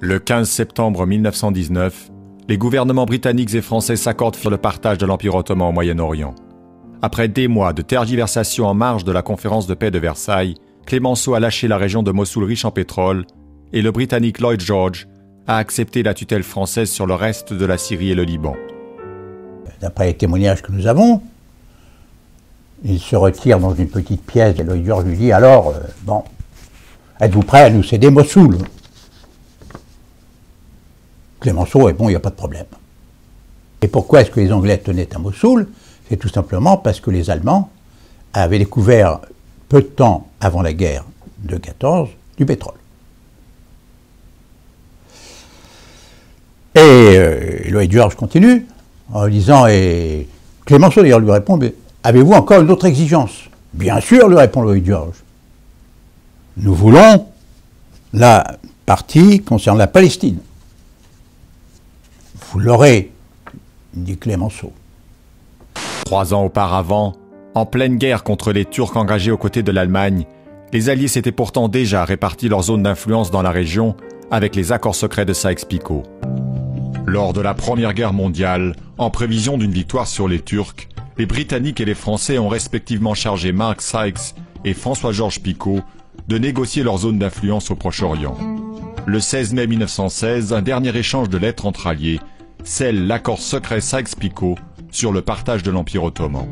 Le 15 septembre 1919, les gouvernements britanniques et français s'accordent sur le partage de l'Empire ottoman au Moyen-Orient. Après des mois de tergiversations en marge de la conférence de paix de Versailles, Clémenceau a lâché la région de Mossoul riche en pétrole et le Britannique Lloyd George a accepté la tutelle française sur le reste de la Syrie et le Liban. D'après les témoignages que nous avons, il se retire dans une petite pièce et Lloyd George lui dit « Alors, bon, êtes-vous prêt à nous céder Mossoul ?» Clémenceau répond « Il n'y a pas de problème ». Et pourquoi est-ce que les Anglais tenaient à Mossoul? C'est tout simplement parce que les Allemands avaient découvert, peu de temps avant la guerre de 14, du pétrole. Et Lloyd George continue en disant, et Clémenceau d'ailleurs lui répond, mais avez-vous encore une autre exigence? Bien sûr, lui répond Lloyd George. Nous voulons la partie concernant la Palestine. Vous l'aurez, dit Clémenceau. 3 ans auparavant, en pleine guerre contre les Turcs engagés aux côtés de l'Allemagne, les Alliés s'étaient pourtant déjà répartis leur zone d'influence dans la région avec les accords secrets de Sykes-Picot. Lors de la Première Guerre mondiale, en prévision d'une victoire sur les Turcs, les Britanniques et les Français ont respectivement chargé Mark Sykes et François-Georges Picot de négocier leur zone d'influence au Proche-Orient. Le 16 mai 1916, un dernier échange de lettres entre alliés scelle l'accord secret Sykes-Picot sur le partage de l'Empire ottoman.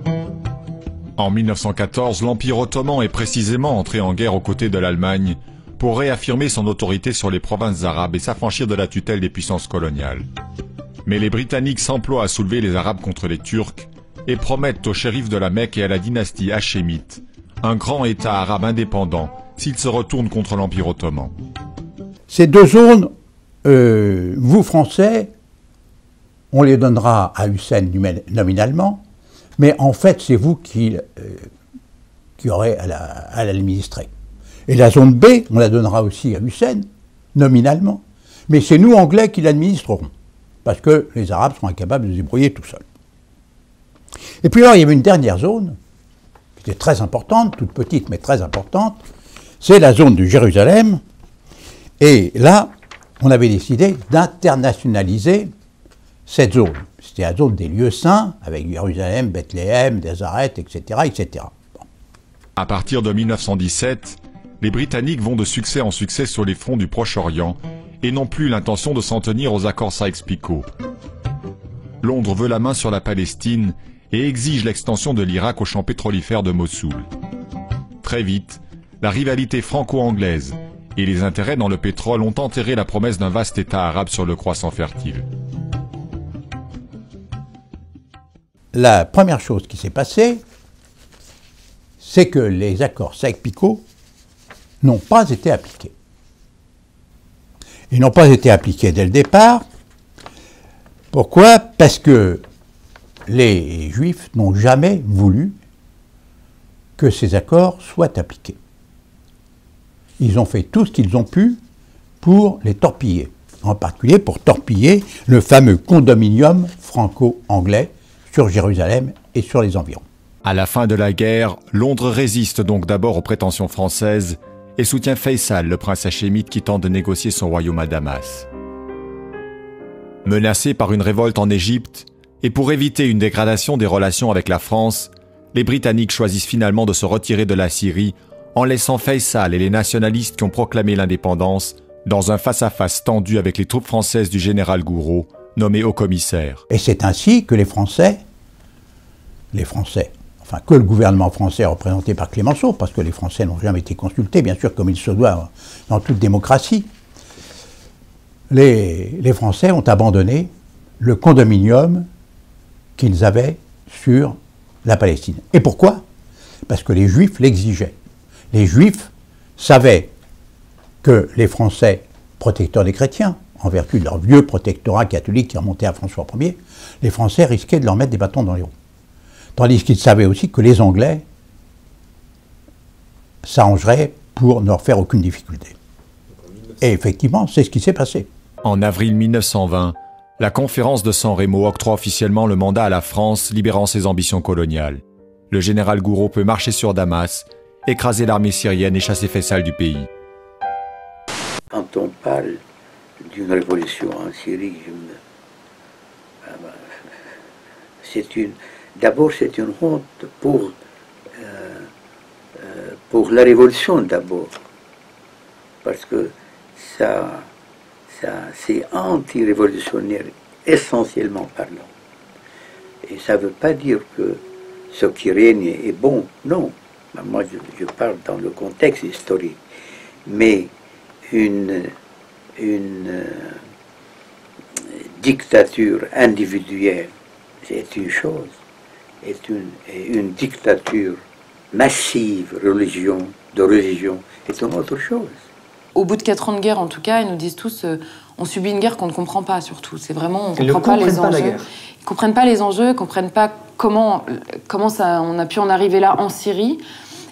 En 1914, l'Empire ottoman est précisément entré en guerre aux côtés de l'Allemagne pour réaffirmer son autorité sur les provinces arabes et s'affranchir de la tutelle des puissances coloniales. Mais les Britanniques s'emploient à soulever les Arabes contre les Turcs et promettent au shérif de la Mecque et à la dynastie hachémite un grand État arabe indépendant s'ils se retournent contre l'Empire ottoman. Ces deux zones, vous Français, on les donnera à Hussein nominalement, mais en fait c'est vous qui aurez à l'administrer. Et la zone B, on la donnera aussi à Hussein, nominalement, mais c'est nous Anglais qui l'administrerons, parce que les Arabes sont incapables de se débrouiller tout seuls. Et puis alors il y avait une dernière zone, qui était très importante, toute petite mais très importante, c'est la zone de Jérusalem, et là on avait décidé d'internationaliser cette zone. C'était la zone des lieux saints, avec Jérusalem, Bethléem, Nazareth, etc. etc. Bon. À partir de 1917, les Britanniques vont de succès en succès sur les fronts du Proche-Orient et n'ont plus l'intention de s'en tenir aux accords Sykes-Picot. Londres veut la main sur la Palestine et exige l'extension de l'Irak aux champs pétrolifères de Mossoul. Très vite, la rivalité franco-anglaise et les intérêts dans le pétrole ont enterré la promesse d'un vaste État arabe sur le croissant fertile. La première chose qui s'est passée, c'est que les accords Sykes-Picot n'ont pas été appliqués. Ils n'ont pas été appliqués dès le départ. Pourquoi? Parce que les Juifs n'ont jamais voulu que ces accords soient appliqués. Ils ont fait tout ce qu'ils ont pu pour les torpiller, en particulier pour torpiller le fameux condominium franco-anglais sur Jérusalem et sur les environs. À la fin de la guerre, Londres résiste donc d'abord aux prétentions françaises et soutient Faisal, le prince hachémite qui tente de négocier son royaume à Damas. Menacés par une révolte en Égypte, et pour éviter une dégradation des relations avec la France, les Britanniques choisissent finalement de se retirer de la Syrie en laissant Faisal et les nationalistes qui ont proclamé l'indépendance dans un face-à-face tendu avec les troupes françaises du général Gouraud, nommé haut-commissaire. Et c'est ainsi que les Français, enfin que le gouvernement français représenté par Clémenceau, parce que les Français n'ont jamais été consultés, bien sûr, comme il se doit dans toute démocratie, les Français ont abandonné le condominium qu'ils avaient sur la Palestine. Et pourquoi? Parce que les Juifs l'exigeaient. Les Juifs savaient que les Français, protecteurs des chrétiens, en vertu de leur vieux protectorat catholique qui remontait à François Ier, les Français risquaient de leur mettre des bâtons dans les roues. Tandis qu'ils savaient aussi que les Anglais s'arrangeraient pour ne leur faire aucune difficulté. Et effectivement, c'est ce qui s'est passé. En avril 1920, la conférence de San Remo octroie officiellement le mandat à la France, libérant ses ambitions coloniales. Le général Gouraud peut marcher sur Damas, écraser l'armée syrienne et chasser Faisal du pays. Quand on parle d'une révolution en Syrie, d'abord c'est une honte pour la révolution d'abord, parce que ça c'est anti-révolutionnaire essentiellement parlant. Et ça ne veut pas dire que ce qui règne est bon, non. Moi je parle dans le contexte historique, mais une dictature individuelle, c'est une chose, et une dictature massive de religion est une autre chose. Au bout de 4 ans de guerre, en tout cas, ils nous disent tous on subit une guerre qu'on ne comprend pas, surtout. C'est vraiment, on ne comprend pas les enjeux. Ils ne comprennent pas les enjeux, ils ne comprennent pas comment on a pu en arriver là en Syrie.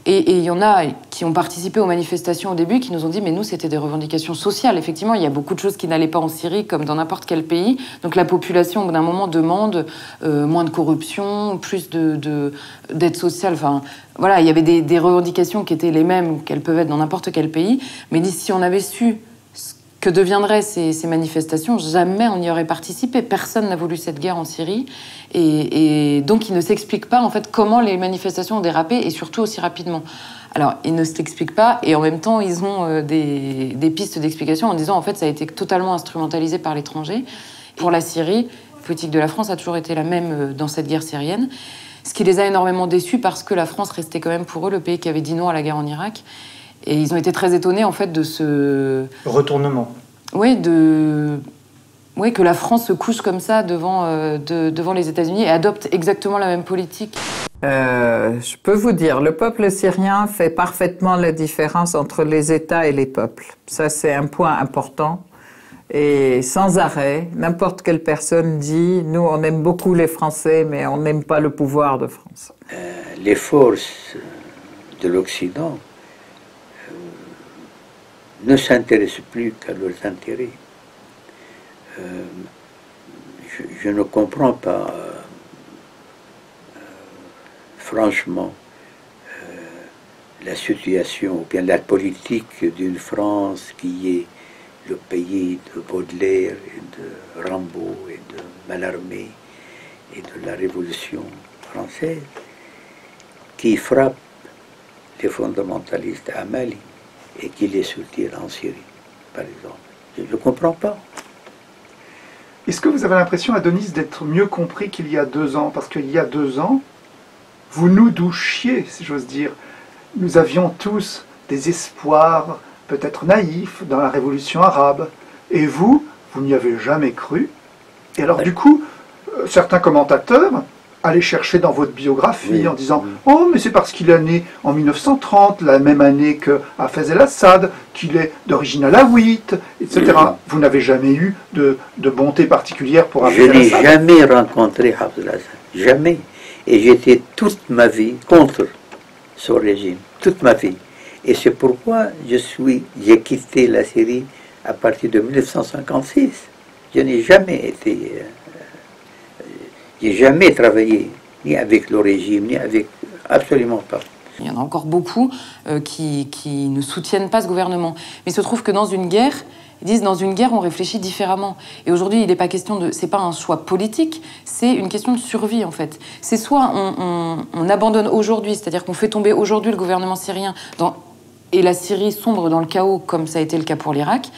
Et il y en a qui ont participé aux manifestations au début, qui nous ont dit mais nous, c'était des revendications sociales. Effectivement, il y a beaucoup de choses qui n'allaient pas en Syrie, comme dans n'importe quel pays. Donc la population, au bout d'un moment, demande moins de corruption, plus d'aide sociale. Enfin, voilà, il y avait des revendications qui étaient les mêmes qu'elles peuvent être dans n'importe quel pays. Mais si on avait su ce que deviendraient ces manifestations, jamais on n'y aurait participé. Personne n'a voulu cette guerre en Syrie. Et donc, il ne s'explique pas, en fait, comment les manifestations ont dérapé, et surtout aussi rapidement. Alors, ils ne s'expliquent pas, et en même temps, ils ont des pistes d'explication en disant, en fait, ça a été totalement instrumentalisé par l'étranger. Pour la Syrie, la politique de la France a toujours été la même dans cette guerre syrienne, ce qui les a énormément déçus, parce que la France restait quand même pour eux le pays qui avait dit non à la guerre en Irak. Et ils ont été très étonnés, en fait, de ce... retournement. Oui, que la France se couche comme ça devant les États-Unis et adopte exactement la même politique. Je peux vous dire, le peuple syrien fait parfaitement la différence entre les États et les peuples. Ça, c'est un point important. Et sans arrêt, n'importe quelle personne dit « Nous, on aime beaucoup les Français, mais on n'aime pas le pouvoir de France. » Les forces de l'Occident ne s'intéressent plus qu'à leurs intérêts. Je ne comprends pas, franchement, la situation ou bien la politique d'une France qui est le pays de Baudelaire et de Rimbaud et de Mallarmé et de la Révolution française, qui frappe les fondamentalistes à Mali et qui les soutient en Syrie, par exemple. Je ne comprends pas. Est-ce que vous avez l'impression, Adonis, d'être mieux compris qu'il y a 2 ans? Parce qu'il y a 2 ans, vous nous douchiez, si j'ose dire. Nous avions tous des espoirs, peut-être naïfs, dans la révolution arabe. Et vous n'y avez jamais cru. Et alors, du coup, certains commentateurs allaient chercher dans votre biographie en disant « Oh, mais c'est parce qu'il est né en 1930, la même année que Hafez el-Assad, qu'il est d'origine alawite, etc. » Vous n'avez jamais eu de bonté particulière pour Hafez el-Assad? Je n'ai jamais rencontré Hafez el-Assad. Jamais. Et j'étais toute ma vie contre ce régime. Toute ma vie. Et c'est pourquoi j'ai quitté la Syrie à partir de 1956. Je n'ai jamais été... J'ai jamais travaillé, ni avec le régime, ni avec... Absolument pas. Il y en a encore beaucoup qui ne soutiennent pas ce gouvernement. Mais il se trouve que dans une guerre, ils disent dans une guerre, on réfléchit différemment. Et aujourd'hui, il n'est pas question de... C'est pas un choix politique, c'est une question de survie, en fait. C'est soit on abandonne aujourd'hui, c'est-à-dire qu'on fait tomber aujourd'hui le gouvernement syrien et la Syrie sombre dans le chaos, comme ça a été le cas pour l'Irak,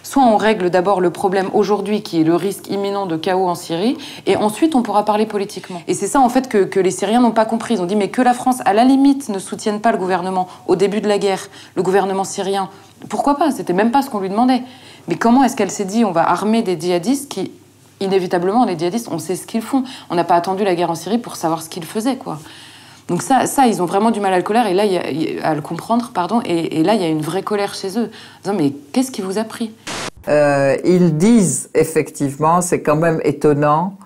soit on règle d'abord le problème aujourd'hui, qui est le risque imminent de chaos en Syrie, et ensuite on pourra parler politiquement. Et c'est ça en fait que les Syriens n'ont pas compris. Ils ont dit mais que la France, à la limite, ne soutienne pas le gouvernement au début de la guerre, le gouvernement syrien. Pourquoi pas? C'était même pas ce qu'on lui demandait. Mais comment est-ce qu'elle s'est dit on va armer des djihadistes qui, inévitablement, les djihadistes, on sait ce qu'ils font. On n'a pas attendu la guerre en Syrie pour savoir ce qu'ils faisaient, quoi. Donc ça, ils ont vraiment du mal à le colère, et là, à le comprendre, pardon, et là, il y a une vraie colère chez eux. En disant, mais qu'est-ce qui vous a pris? Ils disent, effectivement, c'est quand même étonnant,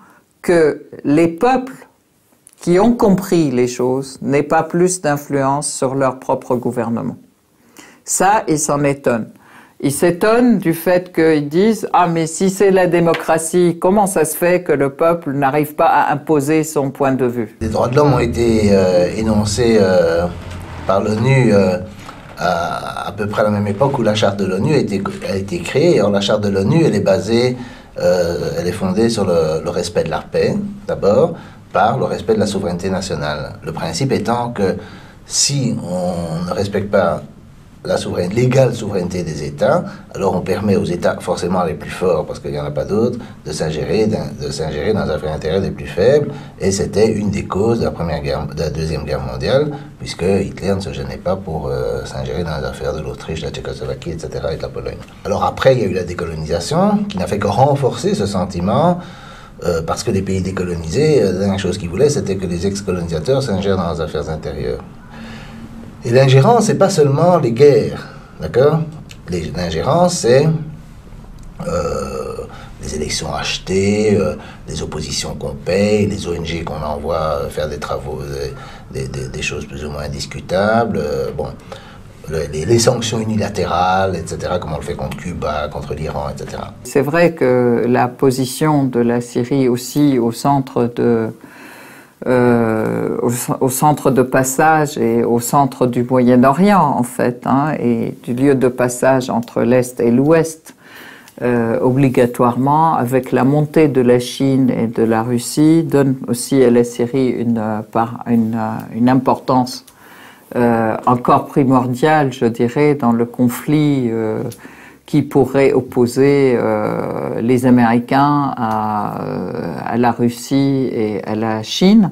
que les peuples qui ont compris les choses n'aient pas plus d'influence sur leur propre gouvernement. Ça, ils s'en étonnent. Ils s'étonnent du fait qu'ils disent « Ah, mais si c'est la démocratie, comment ça se fait que le peuple n'arrive pas à imposer son point de vue ?» Les droits de l'homme ont été énoncés par l'ONU à peu près à la même époque où la charte de l'ONU a été créée. Alors la charte de l'ONU, elle est basée, elle est fondée sur le respect de la paix, d'abord, par le respect de la souveraineté nationale. Le principe étant que si on ne respecte pas l'égale souveraineté des États, alors on permet aux États, forcément les plus forts, parce qu'il n'y en a pas d'autres, de s'ingérer dans les affaires intérieures des plus faibles, et c'était une des causes de la Deuxième Guerre mondiale, puisque Hitler ne se gênait pas pour s'ingérer dans les affaires de l'Autriche, de la Tchécoslovaquie, etc., et de la Pologne. Alors après, il y a eu la décolonisation, qui n'a fait que renforcer ce sentiment, parce que les pays décolonisés, la dernière chose qu'ils voulaient, c'était que les ex-colonisateurs s'ingèrent dans les affaires intérieures. Et l'ingérence, c'est pas seulement les guerres, d'accord? L'ingérence, c'est les élections achetées, les oppositions qu'on paye, les ONG qu'on envoie faire des travaux, des choses plus ou moins discutables, bon, les sanctions unilatérales, etc., comme on le fait contre Cuba, contre l'Iran, etc. C'est vrai que la position de la Syrie aussi au centre de passage et au centre du Moyen-Orient, en fait, hein, et du lieu de passage entre l'Est et l'Ouest, obligatoirement, avec la montée de la Chine et de la Russie, donne aussi à la Syrie une importance encore primordiale, je dirais, dans le conflit qui pourrait opposer les Américains à la Russie et à la Chine.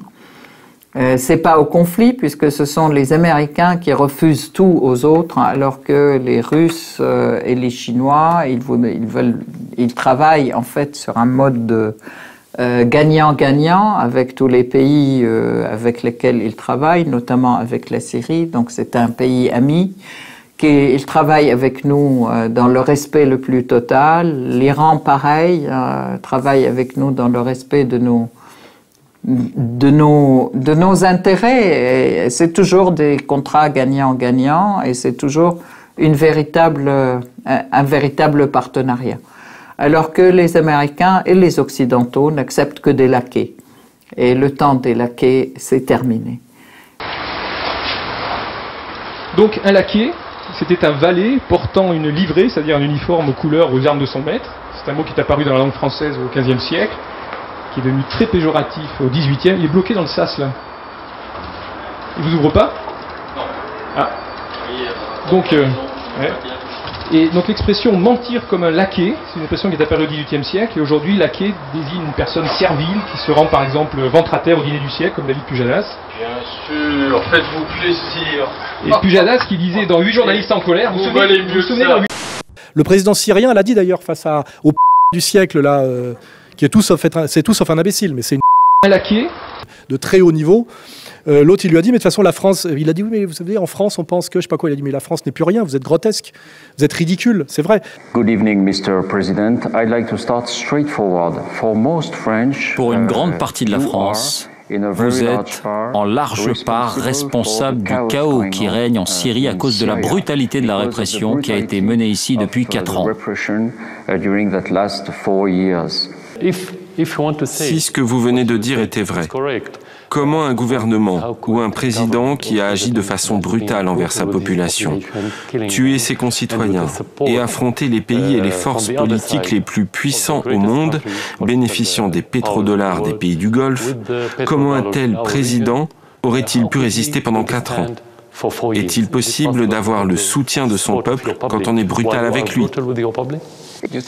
C'est pas au conflit, puisque ce sont les Américains qui refusent tout aux autres, alors que les Russes et les Chinois, ils travaillent en fait sur un mode de gagnant-gagnant avec tous les pays avec lesquels ils travaillent, notamment avec la Syrie. Donc c'est un pays ami. Ils travaillent avec nous dans le respect le plus total. L'Iran, pareil, travaille avec nous dans le respect de nos intérêts. C'est toujours des contrats gagnant-gagnant et c'est toujours un véritable partenariat. Alors que les Américains et les Occidentaux n'acceptent que des laquais. Et le temps des laquais, c'est terminé. Donc un laquais, c'était un valet portant une livrée, c'est-à-dire un uniforme aux couleurs, aux armes de son maître. C'est un mot qui est apparu dans la langue française au XVe siècle, qui est devenu très péjoratif au XVIIIe. Il est bloqué dans le sas, là. Il vous ouvre pas? Non. Ah. Donc, ouais. Et donc l'expression « mentir comme un laquais », c'est une expression qui est apparue au XVIIIe siècle, et aujourd'hui, laquais désigne une personne servile qui se rend par exemple ventre à terre au dîner du siècle, comme David Pujadas. Bien sûr, faites-vous plaisir. Et Pujadas qui disait dans 8 journalistes en colère, vous vous souvenez dans 8... Le président syrien l'a dit d'ailleurs face au du siècle, là, qui est tout sauf un imbécile, mais c'est un laquais de très haut niveau. L'autre, il lui a dit, mais de toute façon, la France, il a dit, oui, mais vous savez, en France, on pense que, je sais pas quoi, il a dit, mais la France n'est plus rien, vous êtes grotesque, vous êtes ridicule, c'est vrai. Good evening, Mr. President. I'd like to start straightforward. For most French, pour une grande partie de la France, vous êtes en large part responsable du chaos qui règne en Syrie à cause de la brutalité de la répression qui a été menée ici depuis 4 ans. Si ce que vous venez de dire était vrai, comment un gouvernement ou un président qui a agi de façon brutale envers sa population, tué ses concitoyens et affronté les pays et les forces politiques les plus puissants au monde, bénéficiant des pétrodollars des pays du Golfe, comment un tel président aurait-il pu résister pendant 4 ans ? Est-il possible d'avoir le soutien de son peuple quand on est brutal avec lui ?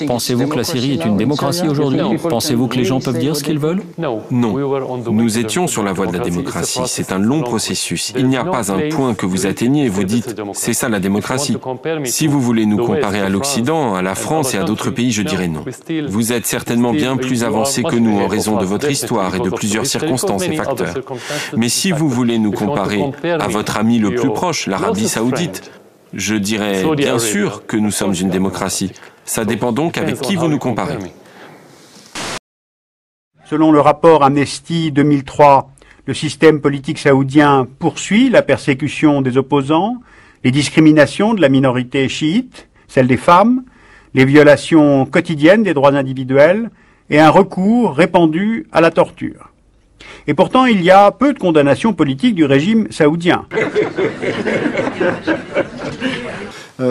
Pensez-vous que la Syrie est une démocratie aujourd'hui? Pensez-vous que les gens peuvent dire ce qu'ils veulent? Non. Nous étions sur la voie de la démocratie. C'est un long processus. Il n'y a pas un point que vous atteignez et vous dites « c'est ça la démocratie ». Si vous voulez nous comparer à l'Occident, à la France et à d'autres pays, je dirais non. Vous êtes certainement bien plus avancés que nous en raison de votre histoire et de plusieurs circonstances et facteurs. Mais si vous voulez nous comparer à votre ami le plus proche, l'Arabie Saoudite, je dirais bien sûr que nous sommes une démocratie. Ça dépend donc avec qui vous nous comparez. Selon le rapport Amnesty 2003, le système politique saoudien poursuit la persécution des opposants, les discriminations de la minorité chiite, celle des femmes, les violations quotidiennes des droits individuels et un recours répandu à la torture. Et pourtant, il y a peu de condamnations politiques du régime saoudien.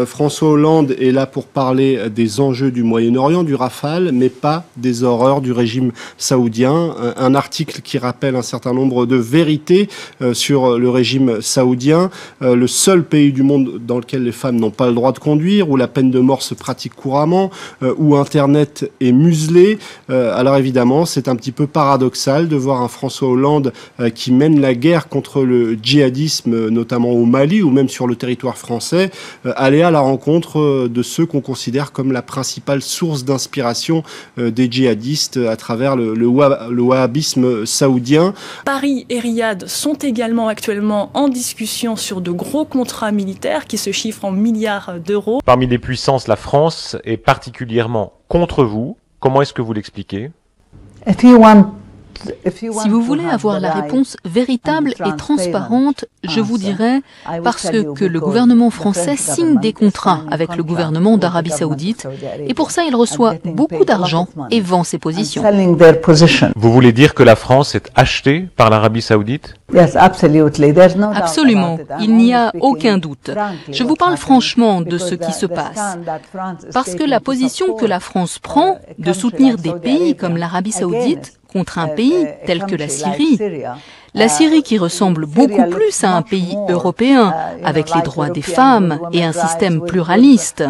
François Hollande est là pour parler des enjeux du Moyen-Orient, du Rafale, mais pas des horreurs du régime saoudien. Un article qui rappelle un certain nombre de vérités sur le régime saoudien, le seul pays du monde dans lequel les femmes n'ont pas le droit de conduire, où la peine de mort se pratique couramment, où Internet est muselé. Alors évidemment, c'est un petit peu paradoxal de voir un François Hollande qui mène la guerre contre le djihadisme, notamment au Mali ou même sur le territoire français, aller à la rencontre de ceux qu'on considère comme la principale source d'inspiration des djihadistes à travers le wahhabisme saoudien. Paris et Riyad sont également actuellement en discussion sur de gros contrats militaires qui se chiffrent en milliards d'euros. Parmi les puissances, la France est particulièrement contre vous. Comment est-ce que vous l'expliquez ? Si vous voulez avoir la réponse véritable et transparente, je vous dirais parce que le gouvernement français signe des contrats avec le gouvernement d'Arabie Saoudite et pour ça il reçoit beaucoup d'argent et vend ses positions. Vous voulez dire que la France est achetée par l'Arabie Saoudite ? Absolument, il n'y a aucun doute. Je vous parle franchement de ce qui se passe. Parce que la position que la France prend de soutenir des pays comme l'Arabie Saoudite contre un pays tel que la Syrie qui ressemble beaucoup plus à un pays européen, avec les droits des femmes et un système pluraliste.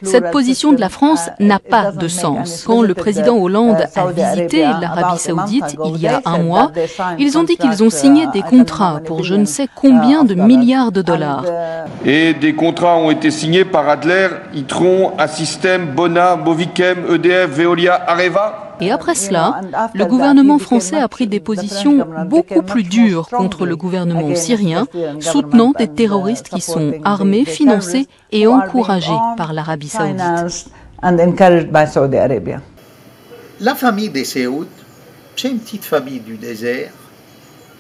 Cette position de la France n'a pas de sens. Quand le président Hollande a visité l'Arabie Saoudite il y a un mois, ils ont dit qu'ils ont signé des contrats pour je ne sais combien de milliards de dollars. Et des contrats ont été signés par Adler, Itron, Assystem, Bona, Movichem, EDF, Veolia, Areva. Et après cela, le gouvernement français a pris des positions beaucoup plus dures contre le gouvernement syrien, soutenant des terroristes qui sont armés, financés et encouragés par l'Arabie Saoudite. La famille des Saouds, c'est une petite famille du désert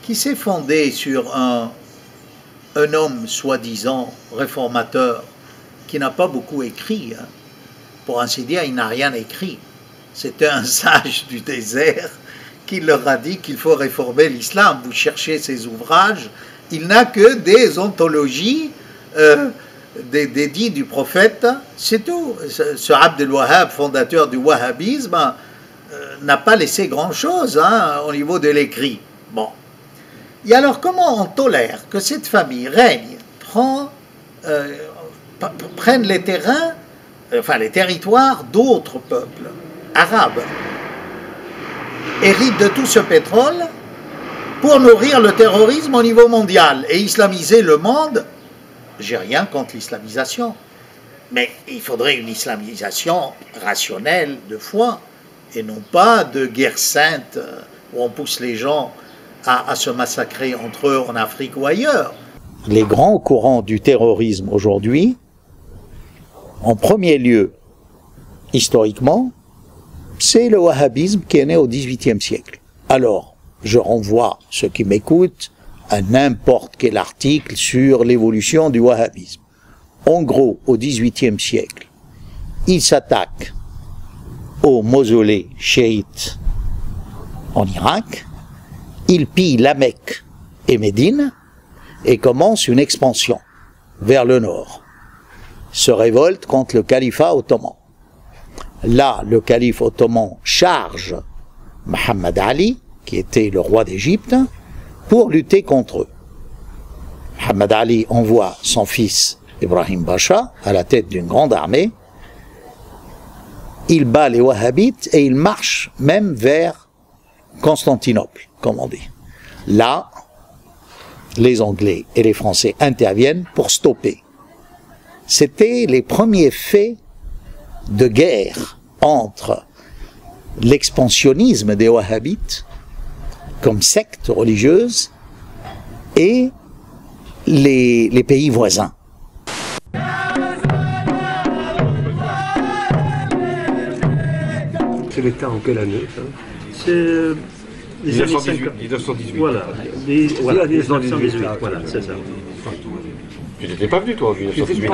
qui s'est fondée sur un homme soi-disant réformateur qui n'a pas beaucoup écrit. Pour ainsi dire, il n'a rien écrit. C'était un sage du désert qui leur a dit qu'il faut réformer l'islam. Vous cherchez ses ouvrages, il n'a que des ontologies, des dits du prophète, c'est tout. Ce Abd el-Wahhab, fondateur du wahhabisme, n'a pas laissé grand-chose au niveau de l'écrit. Bon. Et alors, comment on tolère que cette famille règne, prenne les terrains, enfin les territoires d'autres peuples arabes, hérite de tout ce pétrole pour nourrir le terrorisme au niveau mondial et islamiser le monde? J'ai rien contre l'islamisation, mais il faudrait une islamisation rationnelle de foi et non pas de guerre sainte où on pousse les gens à se massacrer entre eux en Afrique ou ailleurs. Les grands courants du terrorisme aujourd'hui, en premier lieu, historiquement, c'est le wahhabisme qui est né au XVIIIe siècle. Alors, je renvoie ceux qui m'écoutent à n'importe quel article sur l'évolution du wahhabisme. En gros, au XVIIIe siècle, il s'attaque au mausolée chiite en Irak, il pille la Mecque et Médine et commence une expansion vers le nord. Se révolte contre le califat ottoman. Là, le calife ottoman charge Mohammed Ali, qui était le roi d'Égypte, pour lutter contre eux. Mohammed Ali envoie son fils Ibrahim Pacha à la tête d'une grande armée. Il bat les wahhabites et il marche même vers Constantinople, comme on dit. Là, les Anglais et les Français interviennent pour stopper. C'était les premiers faits de guerre entre l'expansionnisme des wahhabites comme secte religieuse et les pays voisins. C'est l'État en quelle année ça? C'est les années 1918. Voilà, 1918, voilà, c'est ça. Tu n'étais pas venu, toi, en 1918.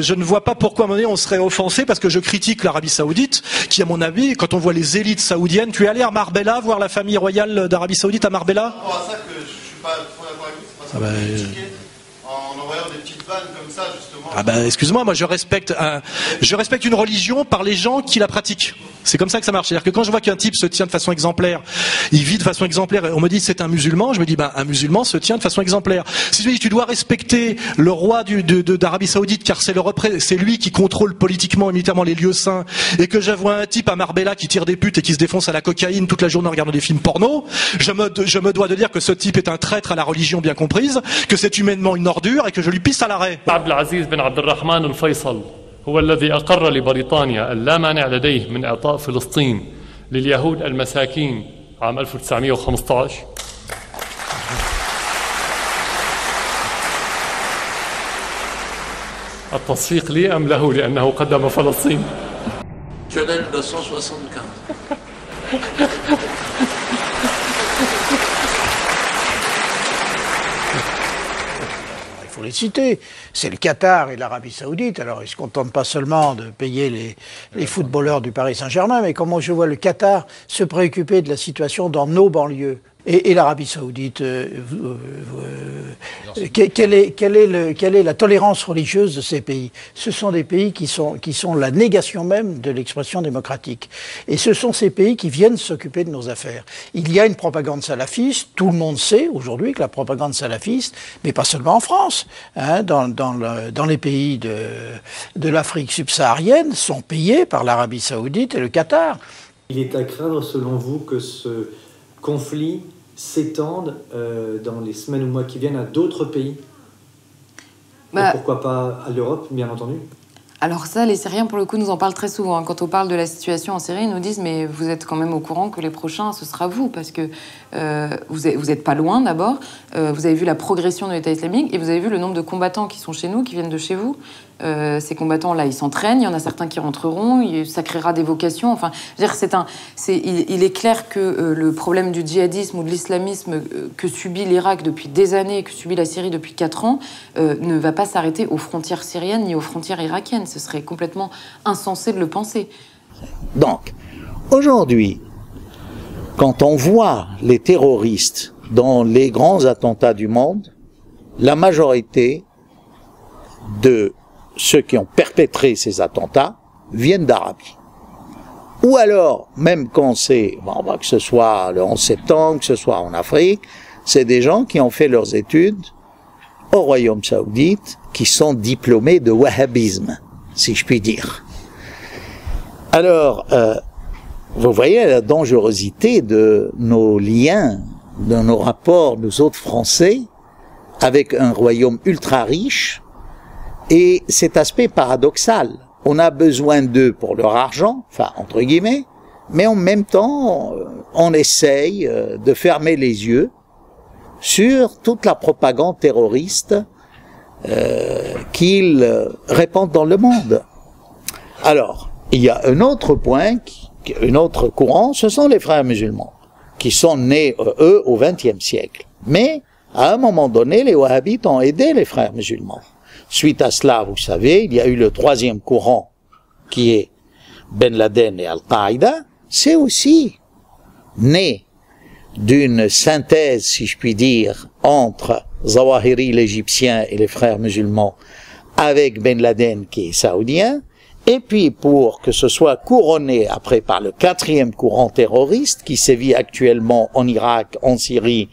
je ne vois pas pourquoi à un moment donné on serait offensé parce que je critique l'Arabie Saoudite, qui à mon avis, quand on voit les élites saoudiennes, tu es allé à Marbella voir la famille royale d'Arabie Saoudite à Marbella? En envoyant des petites vannes comme ça, justement. Ah ben, excuse-moi, moi je respecte une religion par les gens qui la pratiquent. C'est comme ça que ça marche. C'est-à-dire que quand je vois qu'un type se tient de façon exemplaire, il vit de façon exemplaire, et on me dit c'est un musulman, je me dis ben un musulman se tient de façon exemplaire. Si je me dis tu dois respecter le roi d'Arabie Saoudite car c'est lui qui contrôle politiquement et militairement les lieux saints, et que je vois un type à Marbella qui tire des putes et qui se défonce à la cocaïne toute la journée en regardant des films porno, je me dois de dire que ce type est un traître à la religion bien comprise, que c'est humainement une ordure et que je lui pisse à l'arrêt. Abdelaziz bin Abdelrahman al-Faisal هو الذي أقر لبريطانيا اللا مانع لديه من إعطاء فلسطين لليهود المساكين عام 1915. التصفيق لي أم له لأنه قدم فلسطين؟ Je donne le 175. Il faut les citer, c'est le Qatar et l'Arabie Saoudite. Alors ils ne se contentent pas seulement de payer les footballeurs du Paris Saint-Germain, mais comment je vois le Qatar se préoccuper de la situation dans nos banlieues. Et l'Arabie Saoudite, quelle est la tolérance religieuse de ces pays? Ce sont des pays qui sont la négation même de l'expression démocratique. Et ce sont ces pays qui viennent s'occuper de nos affaires. Il y a une propagande salafiste, tout le monde sait aujourd'hui que la propagande salafiste, mais pas seulement en France, hein, dans les pays de l'Afrique subsaharienne, sont payés par l'Arabie Saoudite et le Qatar. Il est à craindre, selon vous, que ce conflit s'étendent dans les semaines ou mois qui viennent à d'autres pays? Et pourquoi pas à l'Europe, bien entendu? Alors ça, les Syriens, pour le coup, nous en parlent très souvent. Quand on parle de la situation en Syrie, ils nous disent « mais vous êtes quand même au courant que les prochains, ce sera vous », parce que vous n'êtes pas loin, d'abord. Vous avez vu la progression de l'État islamique et vous avez vu le nombre de combattants qui sont chez nous, qui viennent de chez vous. Ces combattants-là, ils s'entraînent, il y en a certains qui rentreront, ça créera des vocations. Enfin, je veux dire, il est clair que le problème du djihadisme ou de l'islamisme que subit l'Irak depuis des années, que subit la Syrie depuis 4 ans, ne va pas s'arrêter aux frontières syriennes ni aux frontières irakiennes. Ce serait complètement insensé de le penser. Donc, aujourd'hui, quand on voit les terroristes dans les grands attentats du monde, la majorité de ceux qui ont perpétré ces attentats viennent d'Arabie. Ou alors, même quand c'est, que ce soit le 11 septembre, que ce soit en Afrique, c'est des gens qui ont fait leurs études au Royaume Saoudite, qui sont diplômés de wahhabisme, si je puis dire. Alors, vous voyez la dangerosité de nos liens, de nos rapports, nous autres Français, avec un royaume ultra riche, et cet aspect paradoxal. On a besoin d'eux pour leur argent, enfin, entre guillemets, mais en même temps, on essaye de fermer les yeux sur toute la propagande terroriste qu'ils répandent dans le monde. Alors, il y a un autre point, un autre courant, ce sont les frères musulmans, qui sont nés, eux, au XXe siècle. Mais, à un moment donné, les wahhabites ont aidé les frères musulmans. Suite à cela, vous savez, il y a eu le troisième courant, qui est Ben Laden et Al-Qaïda. C'est aussi né d'une synthèse, si je puis dire, entre Zawahiri, l'Égyptien, et les frères musulmans, avec Ben Laden, qui est saoudien. Et puis, pour que ce soit couronné après par le quatrième courant terroriste, qui sévit actuellement en Irak, en Syrie,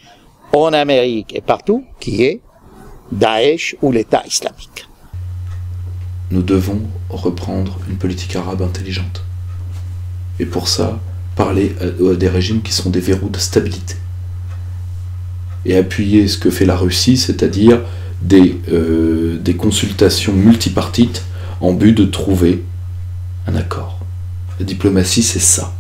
en Amérique et partout, qui est Daesh ou l'État islamique. Nous devons reprendre une politique arabe intelligente. Et pour ça, parler à des régimes qui sont des verrous de stabilité. Et appuyer ce que fait la Russie, c'est-à-dire des consultations multipartites en but de trouver un accord. La diplomatie, c'est ça.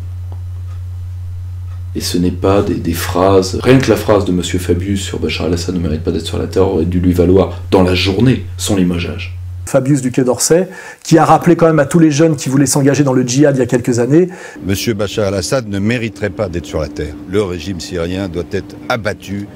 Et ce n'est pas des phrases... Rien que la phrase de M. Fabius sur Bachar al-Assad ne mérite pas d'être sur la terre, aurait dû lui valoir dans la journée son limogeage. Fabius du Quai d'Orsay, qui a rappelé quand même à tous les jeunes qui voulaient s'engager dans le djihad il y a quelques années. M. Bachar al-Assad ne mériterait pas d'être sur la terre. Le régime syrien doit être abattu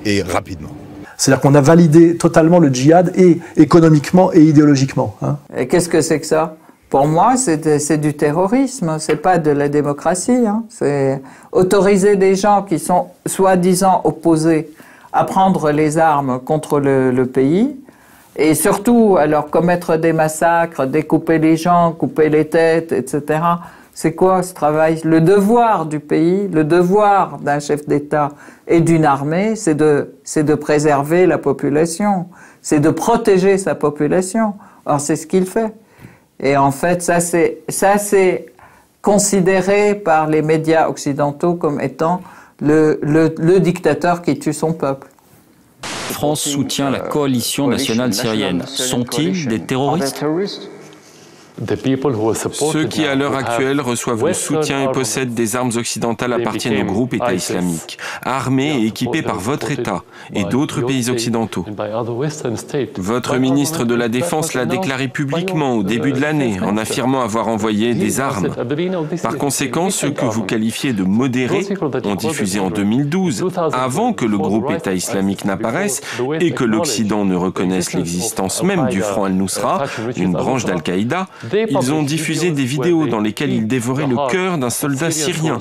et rapidement. C'est-à-dire qu'on a validé totalement le djihad, et économiquement et idéologiquement. Hein. Et qu'est-ce que c'est que ça? Pour moi, c'est du terrorisme, c'est pas de la démocratie. Hein. C'est autoriser des gens qui sont soi-disant opposés à prendre les armes contre le pays, et surtout à leur commettre des massacres, découper les gens, couper les têtes, etc. C'est quoi ce travail? Le devoir du pays, le devoir d'un chef d'État et d'une armée, c'est de préserver la population, c'est de protéger sa population. Alors c'est ce qu'il fait. Et en fait, ça c'est considéré par les médias occidentaux comme étant le dictateur qui tue son peuple. La France soutient la coalition nationale syrienne. Sont-ils des terroristes ? Ceux qui, à l'heure actuelle, reçoivent le soutien et possèdent des armes occidentales appartiennent au groupe État islamique, armés et équipés par votre État et d'autres pays occidentaux. Votre ministre de la Défense l'a déclaré publiquement au début de l'année, en affirmant avoir envoyé des armes. Par conséquent, ceux que vous qualifiez de modérés ont diffusé en 2012, avant que le groupe État islamique n'apparaisse et que l'Occident ne reconnaisse l'existence même du Front al-Nusra, une branche d'Al-Qaïda. Ils ont diffusé des vidéos dans lesquelles ils dévoraient le cœur d'un soldat syrien,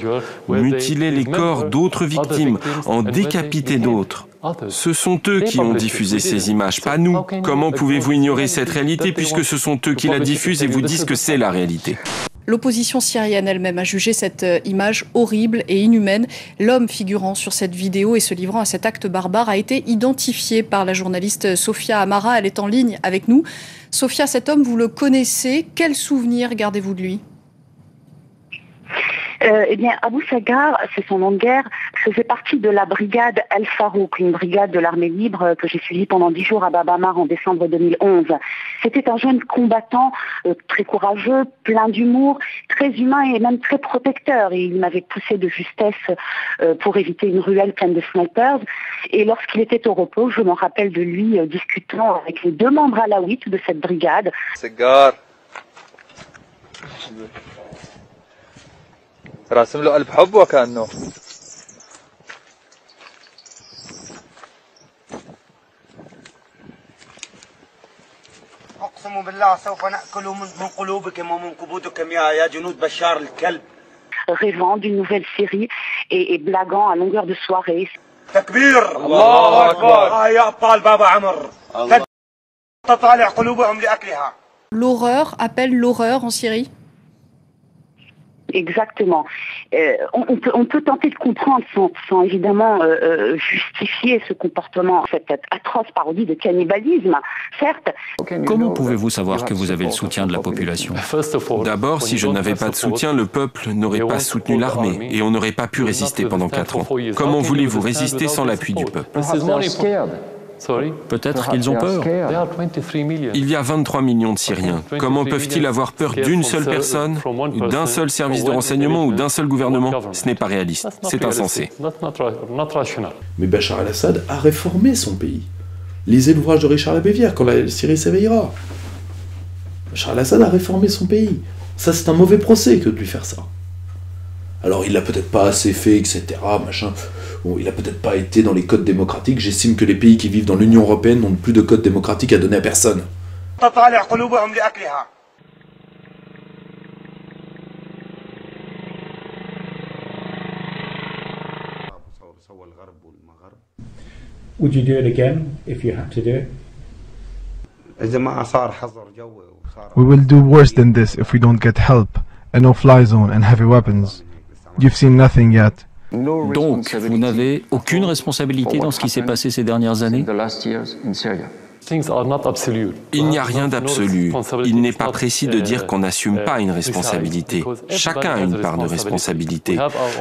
mutilaient les corps d'autres victimes, en décapitaient d'autres. Ce sont eux qui ont diffusé ces images, pas nous. Comment pouvez-vous ignorer cette réalité puisque ce sont eux qui la diffusent et vous disent que c'est la réalité? L'opposition syrienne elle-même a jugé cette image horrible et inhumaine. L'homme figurant sur cette vidéo et se livrant à cet acte barbare a été identifié par la journaliste Sophia Amara. Elle est en ligne avec nous. Sophia, cet homme, vous le connaissez. Quel souvenir gardez-vous de lui? Eh bien, Abou Sagar, c'est son nom de guerre, faisait partie de la brigade Al-Farouk, une brigade de l'armée libre que j'ai suivie pendant 10 jours à Babamar en décembre 2011. C'était un jeune combattant très courageux, plein d'humour, très humain et même très protecteur. Et il m'avait poussé de justesse pour éviter une ruelle pleine de snipers. Et lorsqu'il était au repos, je me rappelle de lui discutant avec les 2 membres alaouites de cette brigade. Sagar. راسم له قلب حب وكأنه أقسم بالله سوف نأكل من قلوبكم ومن كبودكم يا جنود بشار الكلب. Rêvant d'une nouvelle série et blaguant à longueur de soirée. تكبير الله أكبر يا أبطال بابا عمر تطالع قلوبهم لأكلها. L'horreur appelle l'horreur en Syrie. Exactement. On peut tenter de comprendre sans évidemment justifier ce comportement, cette atroce parodie de cannibalisme, certes. Comment pouvez-vous savoir que vous avez le soutien de la population? D'abord, si je n'avais pas de soutien, le peuple n'aurait pas soutenu l'armée et on n'aurait pas pu résister pendant 4 ans. Comment voulez-vous résister sans l'appui du peuple? Peut-être qu'ils ont peur. Il y a 23 millions de Syriens. Comment peuvent-ils avoir peur d'une seule personne, d'un seul service de renseignement ou d'un seul gouvernement? Ce n'est pas réaliste, c'est insensé. Mais Bachar el-Assad a réformé son pays. Lisez l'ouvrage de Richard Labévière, Quand la Syrie s'éveillera. Bachar el-Assad a réformé son pays. Ça, c'est un mauvais procès que de lui faire ça. Alors, il l'a peut-être pas assez fait, etc., machin. Bon, il a peut-être pas été dans les codes démocratiques. J'estime que les pays qui vivent dans l'Union européenne n'ont plus de codes démocratiques à donner à personne. Would you do it again if you had to do it? We will do worse than this if we don't get help, a no-fly zone and heavy weapons. You've seen nothing yet. Donc, vous n'avez aucune responsabilité dans ce qui s'est passé ces dernières années? Il n'y a rien d'absolu. Il n'est pas précis de dire qu'on n'assume pas une responsabilité. Chacun a une part de responsabilité.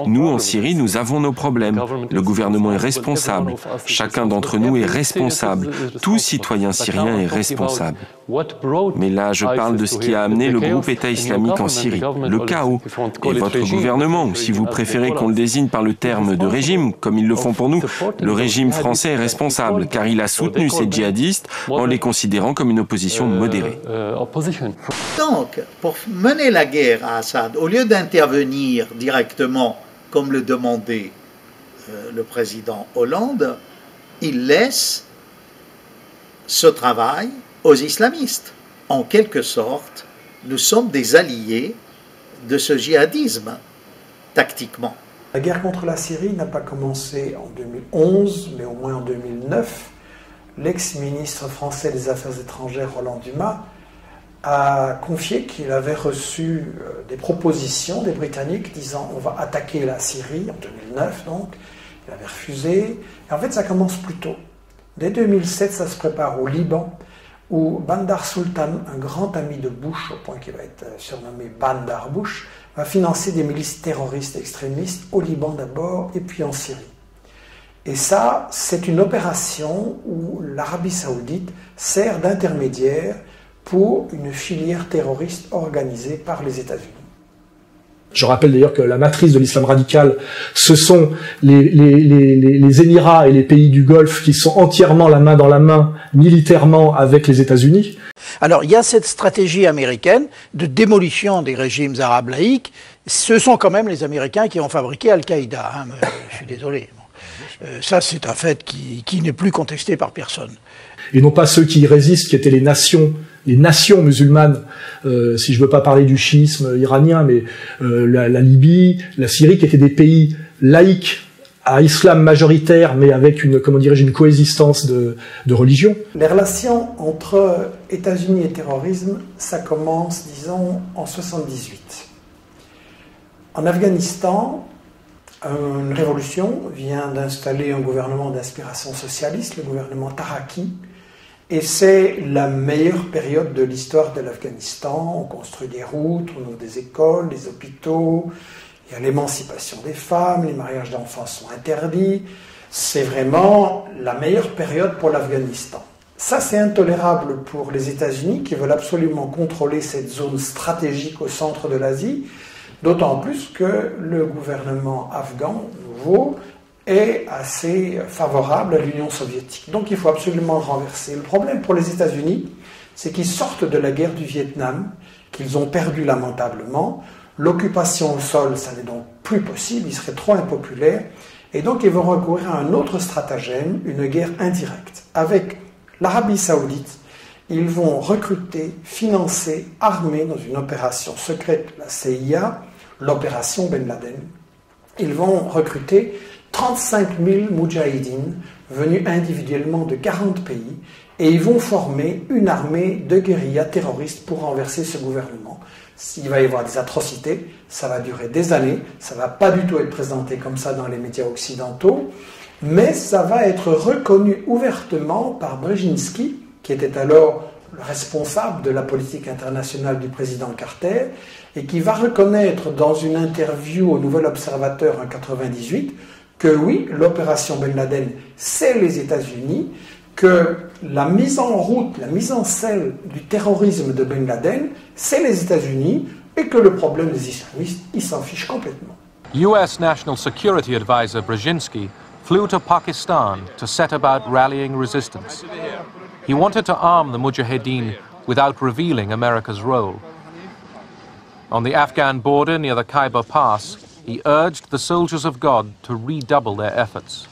Nous, en Syrie, nous avons nos problèmes. Le gouvernement est responsable. Chacun d'entre nous est responsable. Tout citoyen syrien est responsable. Mais là, je parle de ce qui a amené le groupe État islamique en Syrie, le chaos. Et votre gouvernement, ou si vous préférez qu'on le désigne par le terme de régime, comme ils le font pour nous, le régime français est responsable, car il a soutenu ces djihadistes en les considérant comme une opposition modérée. Donc, pour mener la guerre à Assad, au lieu d'intervenir directement, comme le demandait le président Hollande, il laisse ce travail aux islamistes. En quelque sorte, nous sommes des alliés de ce djihadisme, tactiquement. La guerre contre la Syrie n'a pas commencé en 2011, mais au moins en 2009. L'ex-ministre français des Affaires étrangères, Roland Dumas, a confié qu'il avait reçu des propositions des Britanniques disant on va attaquer la Syrie, en 2009 donc. Il avait refusé. Et en fait, ça commence plus tôt. Dès 2007, ça se prépare au Liban, où Bandar Sultan, un grand ami de Bush, au point qu'il va être surnommé Bandar Bush, va financer des milices terroristes extrémistes au Liban d'abord et puis en Syrie. Et ça, c'est une opération où l'Arabie Saoudite sert d'intermédiaire pour une filière terroriste organisée par les États-Unis. Je rappelle d'ailleurs que la matrice de l'islam radical, ce sont les Émirats et les pays du Golfe qui sont entièrement la main dans la main militairement avec les États-Unis. Alors il y a cette stratégie américaine de démolition des régimes arabes laïques. Ce sont quand même les Américains qui ont fabriqué Al-Qaïda. Hein, je suis désolé. Ça, c'est un fait qui n'est plus contesté par personne. Et non pas ceux qui y résistent, qui étaient les nations musulmanes, si je veux pas parler du chiisme iranien, mais la Libye, la Syrie, qui étaient des pays laïques à islam majoritaire, mais avec une coexistence de religion. Les relations entre États-Unis et terrorisme, ça commence, disons, en 78. En Afghanistan, une révolution vient d'installer un gouvernement d'inspiration socialiste, le gouvernement Taraki, et c'est la meilleure période de l'histoire de l'Afghanistan. On construit des routes, on ouvre des écoles, des hôpitaux, il y a l'émancipation des femmes, les mariages d'enfants sont interdits. C'est vraiment la meilleure période pour l'Afghanistan. Ça, c'est intolérable pour les États-Unis qui veulent absolument contrôler cette zone stratégique au centre de l'Asie, d'autant plus que le gouvernement afghan nouveau est assez favorable à l'Union soviétique. Donc il faut absolument le renverser. Le problème pour les États-Unis, c'est qu'ils sortent de la guerre du Vietnam, qu'ils ont perdu lamentablement. L'occupation au sol, ça n'est donc plus possible, il serait trop impopulaire. Et donc ils vont recourir à un autre stratagème, une guerre indirecte. Avec l'Arabie Saoudite, ils vont recruter, financer, armer dans une opération secrète, la CIA, l'opération Ben Laden. Ils vont recruter 35 000 moudjahidines venus individuellement de 40 pays et ils vont former une armée de guérillas terroristes pour renverser ce gouvernement. S'il va y avoir des atrocités, ça va durer des années, ça ne va pas du tout être présenté comme ça dans les médias occidentaux, mais ça va être reconnu ouvertement par Brzezinski, qui était alors le responsable de la politique internationale du président Carter, et qui va reconnaître dans une interview au Nouvel Observateur en 1998 que oui, l'opération Ben Laden, c'est les États-Unis, que la mise en route, la mise en scène du terrorisme de Ben Laden, c'est les États-Unis, et que le problème des islamistes, ils s'en fichent complètement. US National Security Advisor Brzezinski flew to Pakistan to set about rallying resistance. He wanted to arm the Mujahideen without revealing America's role. On the Afghan border near the Khyber Pass, he urged the soldiers of God to redouble their efforts.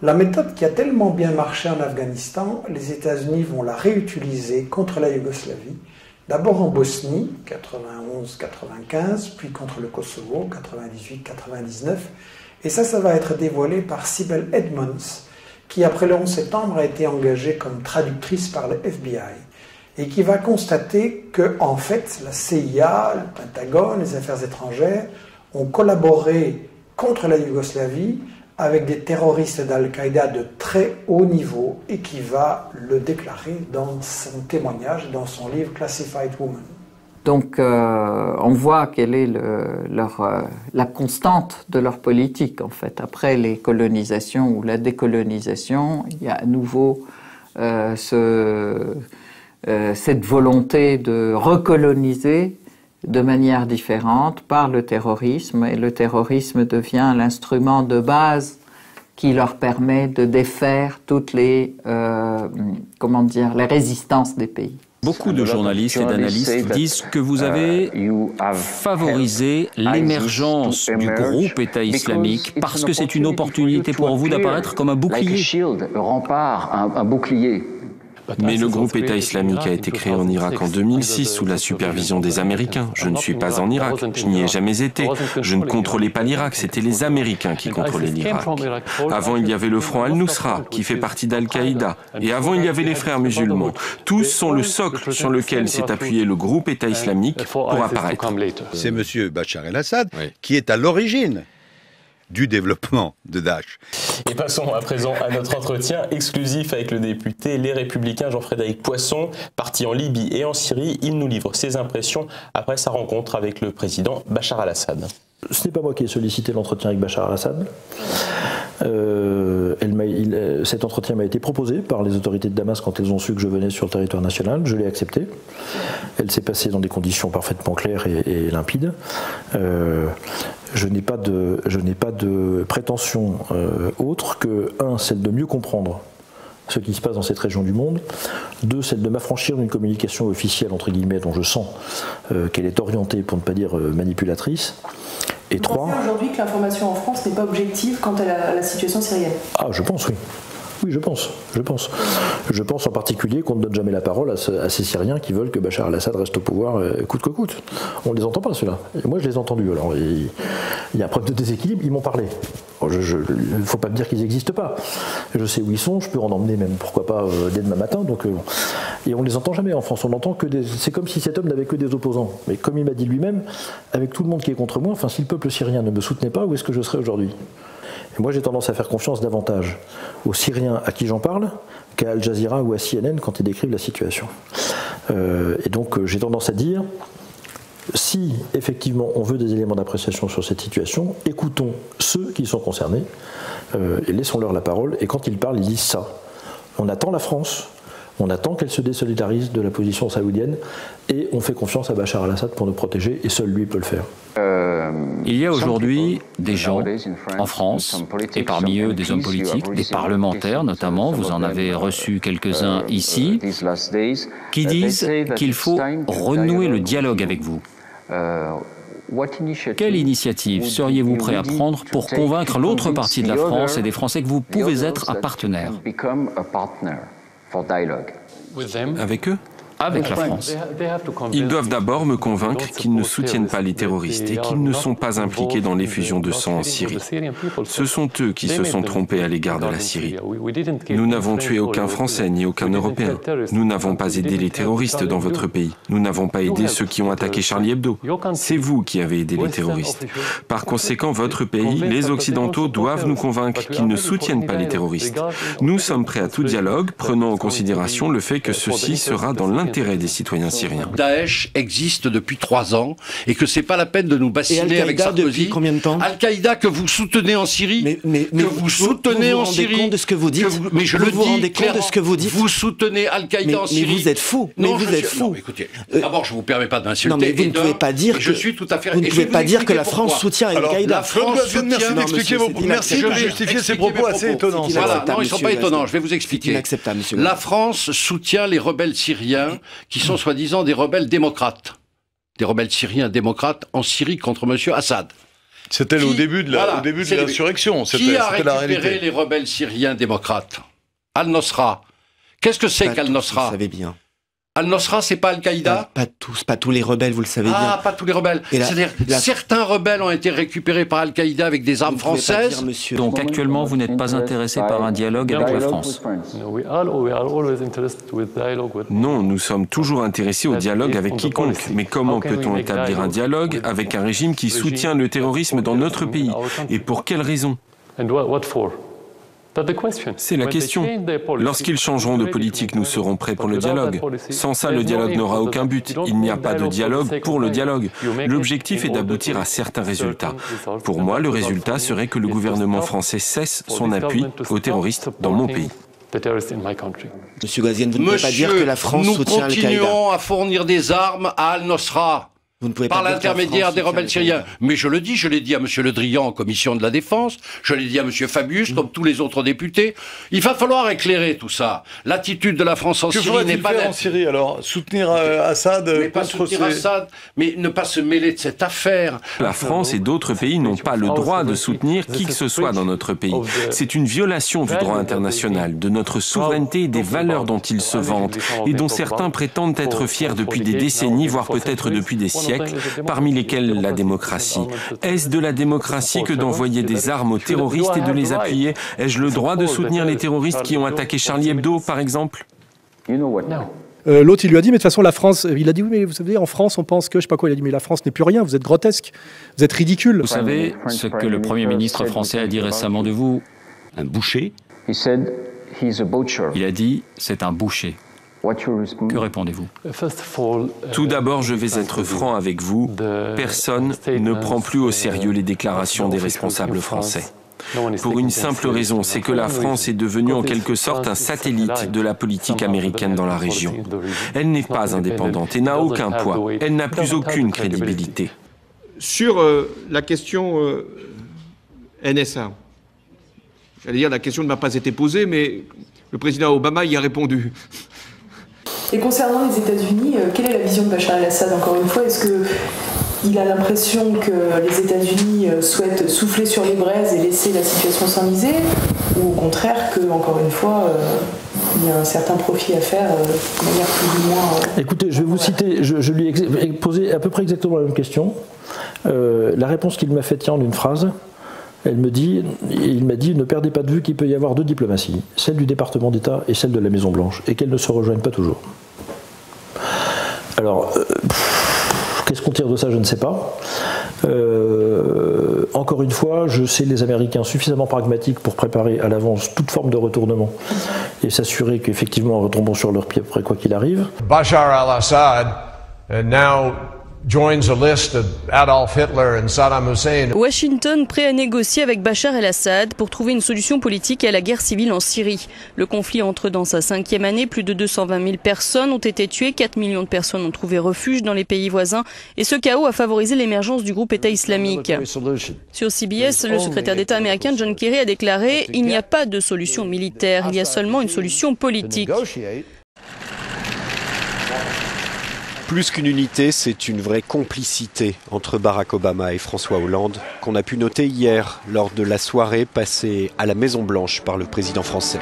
La méthode qui a tellement bien marché en Afghanistan, les États-Unis vont la réutiliser contre la Yougoslavie, d'abord en Bosnie, 91-95, puis contre le Kosovo, 98-99, et ça va être dévoilé par Sibel Edmonds, qui après le 11 septembre a été engagée comme traductrice par le FBI, et qui va constater que, en fait, la CIA, le Pentagone, les affaires étrangères, ont collaboré contre la Yougoslavie avec des terroristes d'Al-Qaïda de très haut niveau et qui va le déclarer dans son témoignage, dans son livre Classified Woman. Donc on voit quelle est la constante de leur politique en fait. Après les colonisations ou la décolonisation, il y a à nouveau cette volonté de recoloniser de manière différente par le terrorisme, et le terrorisme devient l'instrument de base qui leur permet de défaire toutes les résistances des pays. Beaucoup de journalistes et d'analystes disent que vous avez favorisé l'émergence du groupe État islamique parce que c'est une opportunité pour vous d'apparaître comme un bouclier. Un rempart, un bouclier. Mais le groupe État islamique a été créé en Irak en 2006 sous la supervision des Américains. Je ne suis pas en Irak, je n'y ai jamais été. Je ne contrôlais pas l'Irak, c'était les Américains qui contrôlaient l'Irak. Avant, il y avait le front Al-Nusra, qui fait partie d'Al-Qaïda. Et avant, il y avait les frères musulmans. Tous sont le socle sur lequel s'est appuyé le groupe État islamique pour apparaître. C'est M. Bachar el-Assad qui est à l'origine du développement de Daesh. Et passons à présent à notre entretien exclusif avec le député Les Républicains Jean-Frédéric Poisson. Parti en Libye et en Syrie, il nous livre ses impressions après sa rencontre avec le président Bachar al-Assad. Ce n'est pas moi qui ai sollicité l'entretien avec Bachar al-Assad. Cet entretien m'a été proposé par les autorités de Damas quand elles ont su que je venais sur le territoire national. Je l'ai accepté. Elle s'est passée dans des conditions parfaitement claires et limpides. Je n'ai pas de prétention autre que, un, celle de mieux comprendre ce qui se passe dans cette région du monde, deux, celle de m'affranchir d'une communication officielle, entre guillemets, dont je sens qu'elle est orientée, pour ne pas dire manipulatrice, et trois... Vous pensez aujourd'hui que l'information en France n'est pas objective quant à la situation syrienne? Ah, je pense, oui. Oui, je pense. Je pense en particulier qu'on ne donne jamais la parole à ces Syriens qui veulent que Bachar al-Assad reste au pouvoir coûte que coûte. On ne les entend pas, ceux-là. Et moi, je les ai entendus. Alors, il y a un problème de déséquilibre, ils m'ont parlé. Il ne faut pas me dire qu'ils n'existent pas. Je sais où ils sont, je peux en emmener même, pourquoi pas, dès demain matin. Et on ne les entend jamais en France. On entend que c'est comme si cet homme n'avait que des opposants. Mais comme il m'a dit lui-même, avec tout le monde qui est contre moi, enfin, si le peuple syrien ne me soutenait pas, où est-ce que je serais aujourd'hui ? Et moi, j'ai tendance à faire confiance davantage aux Syriens à qui j'en parle qu'à Al Jazeera ou à CNN quand ils décrivent la situation. Et donc, j'ai tendance à dire, si effectivement on veut des éléments d'appréciation sur cette situation, écoutons ceux qui sont concernés et laissons-leur la parole. Et quand ils parlent, ils disent ça. On attend la France, on attend qu'elle se désolidarise de la position saoudienne et on fait confiance à Bachar al-Assad pour nous protéger et seul lui peut le faire. Il y a aujourd'hui des gens en France, et parmi eux des hommes politiques, des parlementaires notamment, vous en avez reçu quelques-uns ici, qui disent qu'il faut renouer le dialogue avec vous. Quelle initiative seriez-vous prêt à prendre pour convaincre l'autre partie de la France et des Français que vous pouvez être un partenaire? Avec eux? Avec la France. Ils doivent d'abord me convaincre qu'ils ne soutiennent pas les terroristes et qu'ils ne sont pas impliqués dans l'effusion de sang en Syrie. Ce sont eux qui se sont trompés à l'égard de la Syrie. Nous n'avons tué aucun Français ni aucun Européen. Nous n'avons pas aidé les terroristes dans votre pays. Nous n'avons pas aidé ceux qui ont attaqué Charlie Hebdo. C'est vous qui avez aidé les terroristes. Par conséquent, votre pays, les Occidentaux, doivent nous convaincre qu'ils ne soutiennent pas les terroristes. Nous sommes prêts à tout dialogue, prenant en considération le fait que ceci sera dans l'intérêt des citoyens syriens. Daesh existe depuis 3 ans et que c'est pas la peine de nous bassiner avec Sarkozy. Depuis combien de temps? Al-Qaïda que vous soutenez en Syrie, mais vous soutenez en Syrie. Vous vous rendez compte de ce que vous dites? Mais je le dis, vous vous rendez compte de ce que vous dites? Vous soutenez Al-Qaïda en Syrie. Mais vous êtes fou. Mais vous êtes fou. Écoutez, d'abord je vous permets pas d'insulter. Non mais vous ne pouvez pas dire que je suis tout à fait. Vous ne pouvez pas dire que la France soutient Al-Qaïda. La France soutient. Merci d'expliquer vos propos. Merci de justifier ces propos assez étonnants. Voilà, non, ils sont pas étonnants. Je vais vous expliquer. Inacceptable, monsieur. La France soutient les rebelles syriens qui sont soi-disant des rebelles démocrates. Des rebelles syriens démocrates en Syrie contre M. Assad. C'était au début de l'insurrection. Qui a récupéré les rebelles syriens démocrates? Al-Nosra. Qu'est-ce que c'est qu'Al-Nosra? Vous savez bien. Al-Nosra, c'est pas Al-Qaïda? Pas tous les rebelles, vous le savez bien. Ah, pas tous les rebelles. C'est-à-dire, certains rebelles ont été récupérés par Al-Qaïda avec des armes françaises. Donc actuellement, vous n'êtes pas intéressé par un dialogue avec la France? Non, nous sommes toujours intéressés au dialogue avec quiconque. Mais comment peut-on établir un dialogue avec un régime qui soutient le terrorisme dans notre pays? Et pour quelles raisons? C'est la question. Lorsqu'ils changeront de politique, nous serons prêts pour le dialogue. Sans ça, le dialogue n'aura aucun but. Il n'y a pas de dialogue pour le dialogue. L'objectif est d'aboutir à certains résultats. Pour moi, le résultat serait que le gouvernement français cesse son appui aux terroristes dans mon pays. Monsieur Ghazien, vous ne pouvez pas dire que la France soutient Al-Qaïda. Nous continuons à fournir des armes à Al-Nosra. Vous ne pouvez par pas dire que la l'intermédiaire France des soutient rebelles les syriens. Pays-Bas. Mais je le dis, je l'ai dit à M. Le Drian en commission de la défense, je l'ai dit à M. Fabius, comme tous les autres députés. Il va falloir éclairer tout ça. L'attitude de la France en Syrie n'est pas en Syrie alors soutenir Assad mais pas soutenir Assad, mais ne pas se mêler de cette affaire. La France et d'autres pays n'ont pas le droit de soutenir qui que ce soit dans notre pays. C'est une violation du droit international, de notre souveraineté et des valeurs dont ils se vantent, et dont certains prétendent être fiers depuis des décennies, voire peut-être depuis des siècles, parmi lesquels la démocratie. Est-ce de la démocratie que d'envoyer des armes aux terroristes et de les appuyer? Ai-je le droit de soutenir les terroristes qui ont attaqué Charlie Hebdo, par exemple? L'autre, il lui a dit, mais de toute façon, la France, il a dit, oui, mais vous savez, en France, on pense que, je sais pas quoi, il a dit, mais la France n'est plus rien, vous êtes grotesque, vous êtes ridicule. Vous savez ce que le Premier ministre français a dit récemment de vous? Un boucher. Il a dit, c'est un boucher. Que répondez-vous? Tout d'abord, je vais être franc avec vous. Personne ne prend plus au sérieux les déclarations des responsables français. Pour une simple raison, c'est que la France est devenue en quelque sorte un satellite de la politique américaine dans la région. Elle n'est pas indépendante et n'a aucun poids. Elle n'a plus aucune crédibilité. Sur la question NSA, j'allais dire la question ne m'a pas été posée, mais le président Obama y a répondu. Et concernant les États-Unis, quelle est la vision de Bachar el-Assad encore une fois? Est-ce qu'il a l'impression que les États-Unis souhaitent souffler sur les braises et laisser la situation s'enliser, ou au contraire que, encore une fois, il y a un certain profit à faire de manière plus ou moins... Écoutez, je vais vous citer, je lui ai posé à peu près exactement la même question. La réponse qu'il m'a faite tient en une phrase. Il m'a dit, ne perdez pas de vue qu'il peut y avoir deux diplomaties, celle du département d'État et celle de la Maison-Blanche, et qu'elles ne se rejoignent pas toujours. Alors, qu'est-ce qu'on tire de ça, je ne sais pas. Encore une fois, je sais les Américains suffisamment pragmatiques pour préparer à l'avance toute forme de retournement et s'assurer qu'effectivement, retombons sur leurs pieds après quoi qu'il arrive. Bashar al-Assad now joins a list of Adolf Hitler and Saddam Hussein. Washington prêt à négocier avec Bachar el-Assad pour trouver une solution politique à la guerre civile en Syrie. Le conflit entre dans sa 5e année, plus de 220 000 personnes ont été tuées, 4 millions de personnes ont trouvé refuge dans les pays voisins et ce chaos a favorisé l'émergence du groupe État islamique. Sur CBS, le secrétaire d'État américain John Kerry a déclaré « Il n'y a pas de solution militaire, il y a seulement une solution politique ». Plus qu'une unité, c'est une vraie complicité entre Barack Obama et François Hollande qu'on a pu noter hier lors de la soirée passée à la Maison-Blanche par le président français.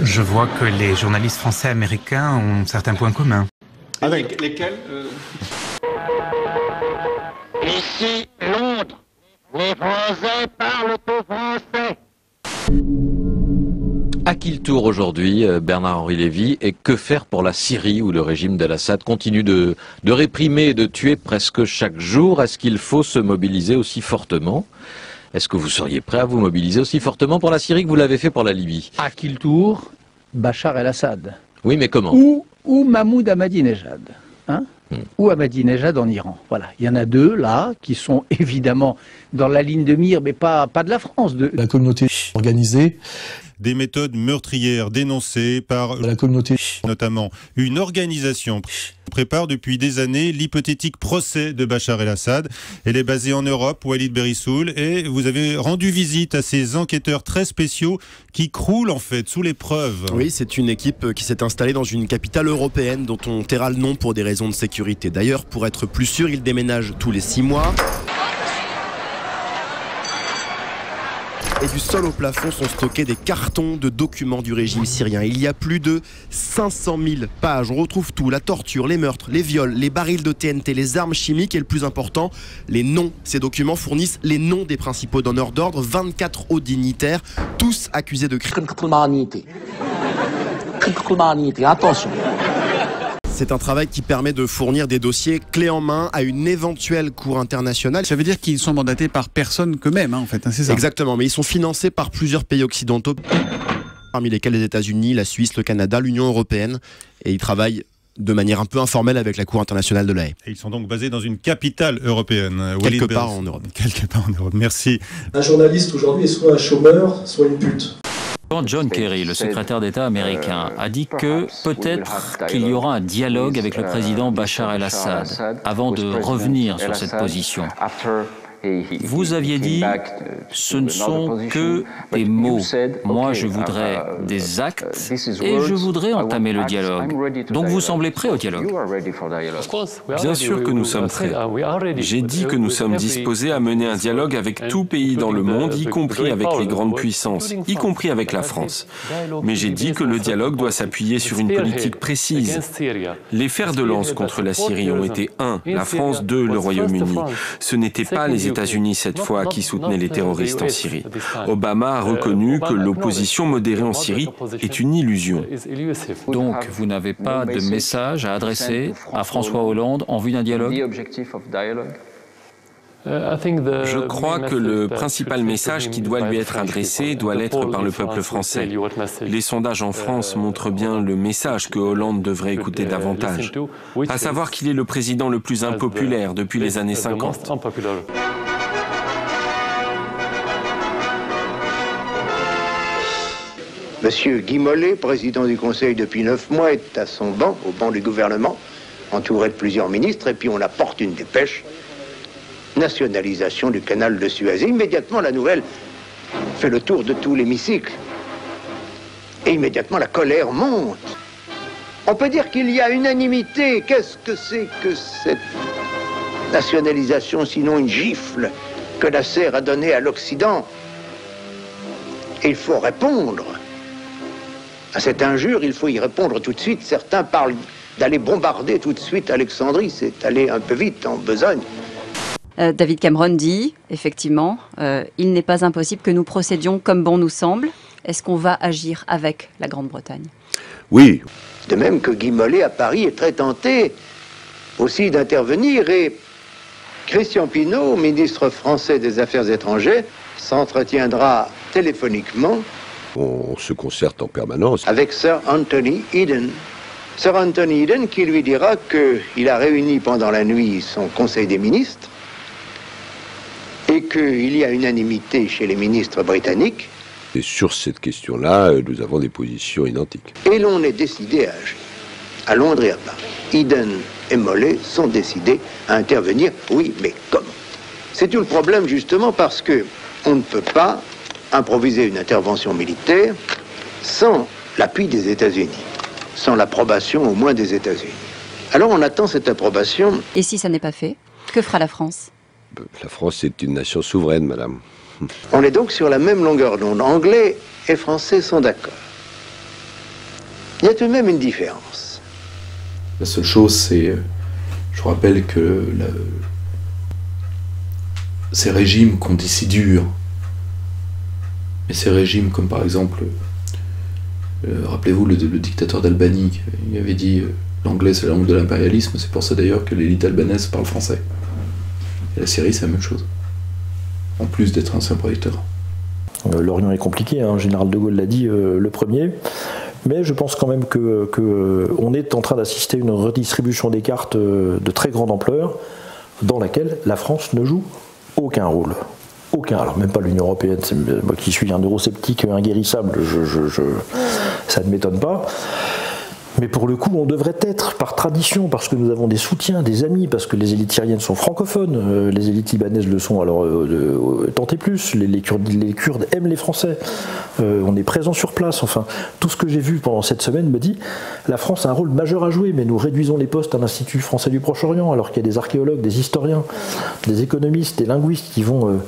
Je vois que les journalistes français et américains ont certains points communs. Lesquels Ici, Londres. Les Français parlent au français. À qui le tour aujourd'hui, Bernard-Henri Lévy, et que faire pour la Syrie où le régime d'Al-Assad continue de réprimer et de tuer presque chaque jour? Est-ce qu'il faut se mobiliser aussi fortement? Est-ce que vous seriez prêt à vous mobiliser aussi fortement pour la Syrie que vous l'avez fait pour la Libye? À qui le tour? Bachar el-Assad. Oui, mais comment? Ou Mahmoud Ahmadinejad. Hein? Ou Ahmadinejad en Iran. Voilà, il y en a deux là qui sont évidemment dans la ligne de mire, mais pas de la France. La communauté organisée. Des méthodes meurtrières dénoncées par la communauté, notamment une organisation prépare depuis des années l'hypothétique procès de Bachar el-Assad. Elle est basée en Europe, Walid Berissoul, et vous avez rendu visite à ces enquêteurs très spéciaux qui croulent en fait sous l'épreuve. Oui, c'est une équipe qui s'est installée dans une capitale européenne dont on taira le nom pour des raisons de sécurité. D'ailleurs, pour être plus sûr, ils déménagent tous les 6 mois. Et du sol au plafond sont stockés des cartons de documents du régime syrien. Il y a plus de 500 000 pages. On retrouve tout, la torture, les meurtres, les viols, les barils de TNT, les armes chimiques et le plus important, les noms. Ces documents fournissent les noms des principaux donneurs d'ordre, 24 hauts dignitaires, tous accusés de crimes. Attention. C'est un travail qui permet de fournir des dossiers clés en main à une éventuelle cour internationale. Ça veut dire qu'ils sont mandatés par personne qu'eux-mêmes, en fait, hein, c'est ça? Exactement, mais ils sont financés par plusieurs pays occidentaux, parmi lesquels les États-Unis, la Suisse, le Canada, l'Union européenne, et ils travaillent de manière un peu informelle avec la Cour internationale de La Haye. Et ils sont donc basés dans une capitale européenne. Quelque part en Europe. Quelque part en Europe, merci. Un journaliste aujourd'hui est soit un chômeur, soit une pute. Quand John Kerry, le secrétaire d'État américain, a dit que peut-être qu'il y aura un dialogue avec le président Bachar el-Assad avant de revenir sur cette position, vous aviez dit ce ne sont que des mots. Moi, je voudrais des actes et je voudrais entamer le dialogue. Donc vous semblez prêt au dialogue? Bien sûr que nous sommes prêts. J'ai dit que nous sommes disposés à mener un dialogue avec tout pays dans le monde, y compris avec les grandes puissances, y compris avec la France. Mais j'ai dit que le dialogue doit s'appuyer sur une politique précise. Les fers de lance contre la Syrie ont été 1, la France, 2, le Royaume-Uni. Ce n'étaient pas les États-Unis cette fois qui soutenaient les terroristes en Syrie. Obama a reconnu que l'opposition modérée en Syrie est une illusion. Donc vous n'avez pas de message à adresser à François Hollande en vue d'un dialogue? Je crois que le principal message qui doit lui être adressé doit l'être par le peuple français. Les sondages en France montrent bien le message que Hollande devrait écouter davantage, à savoir qu'il est le président le plus impopulaire depuis les années 50. Monsieur Guy Mollet, président du Conseil depuis 9 mois, est à son banc, au banc du gouvernement, entouré de plusieurs ministres, et puis on apporte une dépêche. Nationalisation du canal de Suez. Et immédiatement, la nouvelle fait le tour de tout l'hémicycle. Et immédiatement, la colère monte. On peut dire qu'il y a unanimité. Qu'est-ce que c'est que cette nationalisation, sinon une gifle que Nasser a donnée à l'Occident? Et il faut répondre à cette injure, il faut y répondre tout de suite. Certains parlent d'aller bombarder tout de suite Alexandrie. C'est aller un peu vite en besogne. David Cameron dit, effectivement, il n'est pas impossible que nous procédions comme bon nous semble. Est-ce qu'on va agir avec la Grande-Bretagne? Oui. De même que Guy Mollet à Paris est très tenté aussi d'intervenir, et Christian Pineau, ministre français des Affaires étrangères, s'entretiendra téléphoniquement. On se concerte en permanence avec Sir Anthony Eden. Sir Anthony Eden qui lui dira qu'il a réuni pendant la nuit son conseil des ministres et qu'il y a unanimité chez les ministres britanniques. Et sur cette question-là, nous avons des positions identiques. Et l'on est décidé à agir, à Londres et à Paris. Eden et Mollet sont décidés à intervenir. Oui, mais comment? C'est tout le problème justement parce que on ne peut pas improviser une intervention militaire sans l'appui des États-Unis, sans l'approbation au moins des États-Unis. Alors on attend cette approbation. Et si ça n'est pas fait, que fera la France? La France est une nation souveraine, madame. On est donc sur la même longueur d'onde. Anglais et Français sont d'accord. Il y a tout de même une différence. La seule chose, c'est... Je rappelle que ces régimes qu'on dit si durs, mais ces régimes comme par exemple, rappelez-vous le dictateur d'Albanie, il avait dit l'anglais c'est la langue de l'impérialisme, c'est pour ça d'ailleurs que l'élite albanaise parle français. Et la Syrie c'est la même chose, en plus d'être un simple producteur. L'Orient est compliqué, hein. Général de Gaulle l'a dit le premier, mais je pense quand même qu'on est en train d'assister à une redistribution des cartes de très grande ampleur, dans laquelle la France ne joue aucun rôle. Aucun, alors même pas l'Union Européenne, moi qui suis un eurosceptique inguérissable, ça ne m'étonne pas. Mais pour le coup, on devrait être, par tradition, parce que nous avons des soutiens, des amis, parce que les élites syriennes sont francophones, les élites libanaises le sont, alors tentez plus, les Kurdes aiment les Français, on est présent sur place, enfin, tout ce que j'ai vu pendant cette semaine me dit, la France a un rôle majeur à jouer, mais nous réduisons les postes à l'Institut français du Proche-Orient, alors qu'il y a des archéologues, des historiens, des économistes, des linguistes qui vont...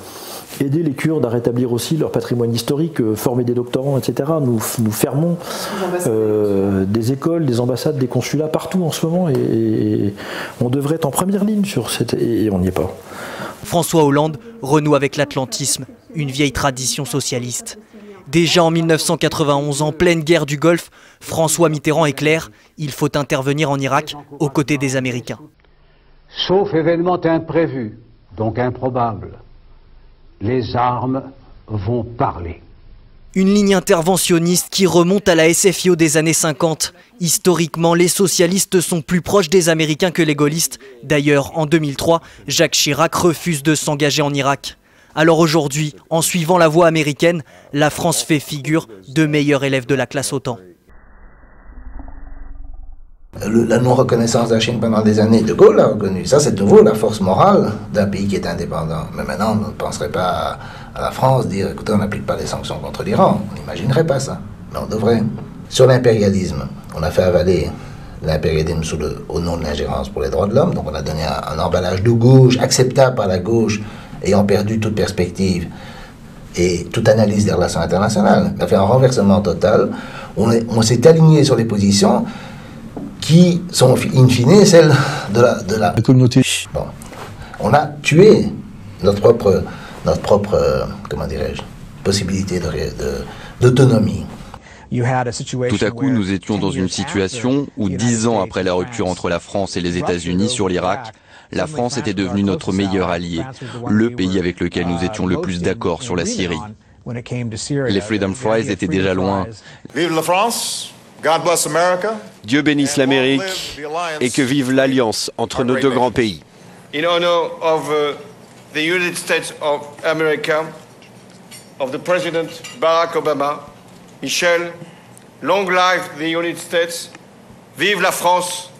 aider les Kurdes à rétablir aussi leur patrimoine historique, former des doctorants, etc. Nous fermons des écoles, des ambassades, des consulats partout en ce moment et on devrait être en première ligne sur cette... et on n'y est pas. François Hollande renoue avec l'atlantisme, une vieille tradition socialiste. Déjà en 1991, en pleine guerre du Golfe, François Mitterrand est clair, il faut intervenir en Irak aux côtés des Américains. Sauf événement imprévu, donc improbable, les armes vont parler. Une ligne interventionniste qui remonte à la SFIO des années 50. Historiquement, les socialistes sont plus proches des Américains que les gaullistes. D'ailleurs, en 2003, Jacques Chirac refuse de s'engager en Irak. Alors aujourd'hui, en suivant la voie américaine, la France fait figure de meilleur élève de la classe OTAN. La non-reconnaissance de la Chine pendant des années, De Gaulle l'a reconnu. Ça, c'est de nouveau la force morale d'un pays qui est indépendant. Mais maintenant, on ne penserait pas à la France dire, écoutez, on n'applique pas les sanctions contre l'Iran. On n'imaginerait pas ça. Mais on devrait. Sur l'impérialisme, on a fait avaler l'impérialisme au nom de l'ingérence pour les droits de l'homme. Donc on a donné un emballage de gauche, acceptable par la gauche, ayant perdu toute perspective et toute analyse des relations internationales. On a fait un renversement total. On s'est aligné sur les positions qui sont in fine celles de la communauté. Bon. On a tué notre propre comment dirais-je, possibilité d'autonomie. Tout à coup, nous étions dans une situation où 10 ans après la rupture entre la France et les États-Unis sur l'Irak, la France était devenue notre meilleur allié, le pays avec lequel nous étions le plus d'accord sur la Syrie. Les Freedom Fries étaient déjà loin. Vive la France! God bless America. Dieu bénisse l'Amérique et que vive l'alliance entre nos deux grands pays. In honor of the United States of America, of the President Barack Obama, Michel, long live the United States, vive la France.